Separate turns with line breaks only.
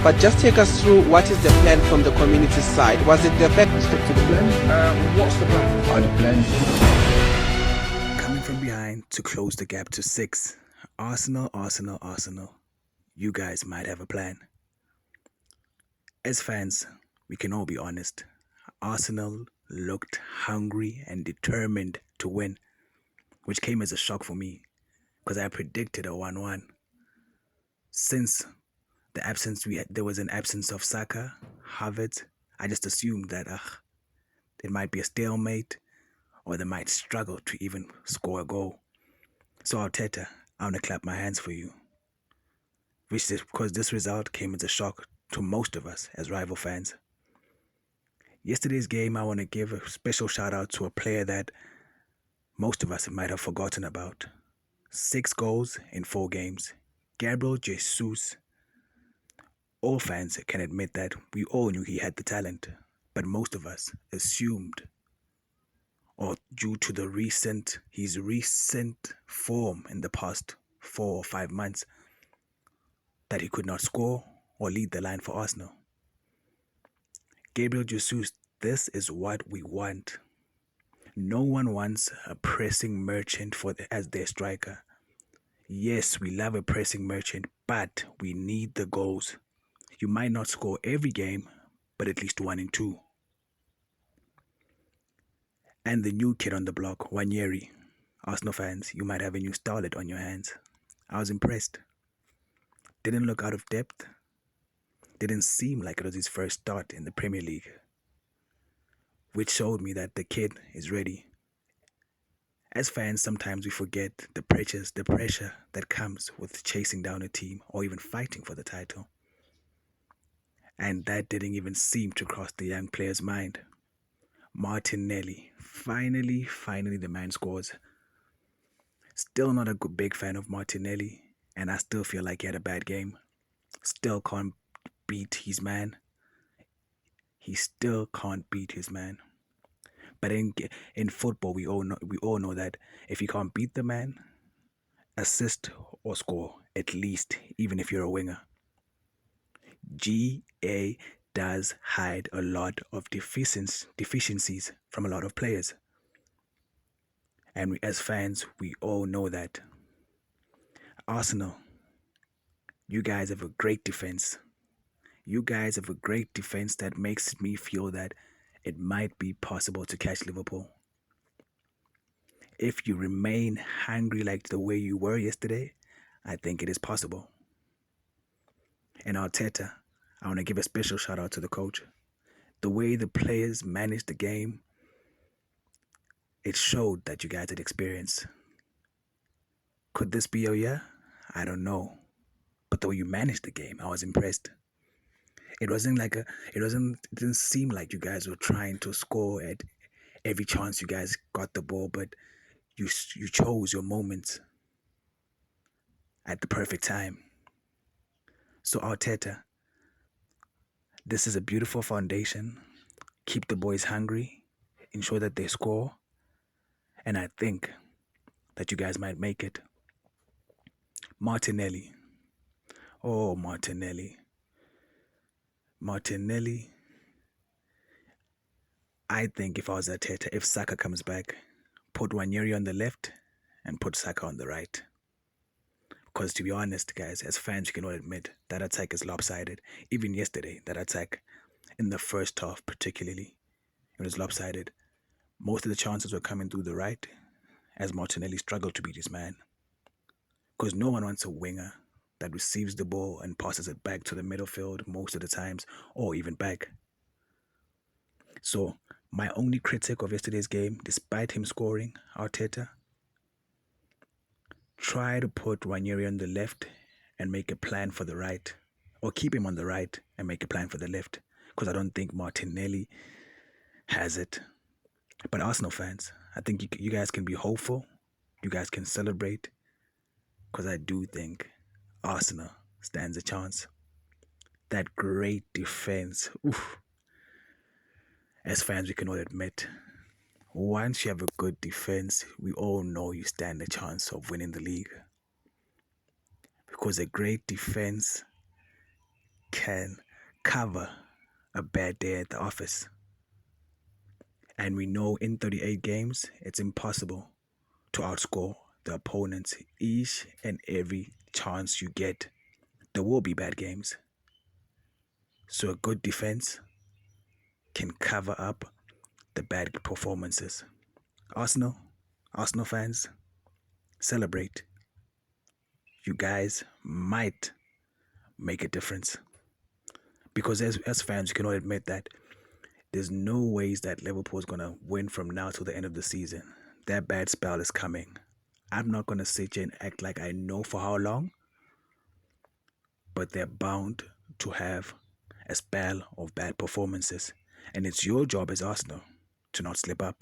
But just take us through what is the plan from the community side. Was it the fact?
Stick to the plan.
What's the plan?
The plan.
Coming from behind to close the gap to 6. Arsenal. You guys might have a plan. As fans, we can all be honest. Arsenal looked hungry and determined to win, which came as a shock for me because I predicted a 1-1. Since there was an absence of Saka, Havertz, I just assumed that it might be a stalemate or they might struggle to even score a goal. So Arteta, I want to clap my hands for you. Because this result came as a shock to most of us as rival fans. Yesterday's game, I want to give a special shout out to a player that most of us might have forgotten about. 6 goals in 4 games. Gabriel Jesus. All fans can admit that we all knew he had the talent, but most of us assumed, or due to his recent form in the past 4 or 5 months, that he could not score or lead the line for Arsenal. Gabriel Jesus, this is what we want. No one wants a pressing merchant as their striker. Yes, we love a pressing merchant, but we need the goals. You might not score every game, but at least 1 in 2. And the new kid on the block, Nwaneri. Arsenal fans, you might have a new starlet on your hands. I was impressed. Didn't look out of depth. Didn't seem like it was his first start in the Premier League, which showed me that the kid is ready. As fans, sometimes we forget the pressure that comes with chasing down a team or even fighting for the title. And that didn't even seem to cross the young player's mind. Martinelli, finally the man scores. Still not a big fan of Martinelli, and I still feel like he had a bad game. Still can't beat his man. He still can't beat his man. But in football, we all know that if you can't beat the man, assist or score at least, even if you're a winger. GA does hide a lot of deficiencies from a lot of players, and as fans, we all know that. Arsenal, you guys have a great defense. You guys have a great defense that makes me feel that it might be possible to catch Liverpool. If you remain hungry like the way you were yesterday, I think it is possible. And Arteta, I want to give a special shout out to the coach. The way the players managed the game, it showed that you guys had experience. Could this be your year? I don't know. But the way you managed the game, I was impressed. It didn't seem like you guys were trying to score at every chance you guys got the ball, but you chose your moments at the perfect time. So Arteta, this is a beautiful foundation. Keep the boys hungry, ensure that they score, and I think that you guys might make it. Martinelli. Oh, Martinelli. I think if I was Arteta, if Saka comes back, put Nwaneri on the left and put Saka on the right. Because to be honest, guys, as fans, you can all admit that attack is lopsided. Even yesterday, that attack in the first half particularly, it was lopsided. Most of the chances were coming through the right as Martinelli struggled to beat his man. Because no one wants a winger that receives the ball and passes it back to the middle field most of the times, or even back. So, my only critic of yesterday's game, despite him scoring, Arteta, try to put Nwaneri on the left and make a plan for the right, or keep him on the right and make a plan for the left, because I don't think Martinelli has it. But Arsenal fans, I think you guys can be hopeful, you guys can celebrate, because I do think Arsenal stands a chance. That great defense, oof. As fans, we can all admit, once you have a good defense, we all know you stand a chance of winning the league. Because a great defense can cover a bad day at the office. And we know in 38 games, it's impossible to outscore the opponents each and every chance you get. There will be bad games. So a good defense can cover up the bad performances. Arsenal fans, celebrate. You guys might make a difference. Because as fans, you can all admit that there's no ways that Liverpool is going to win from now till the end of the season. That bad spell is coming. I'm not going to sit here and act like I know for how long, but they're bound to have a spell of bad performances. And it's your job as Arsenal to not slip up.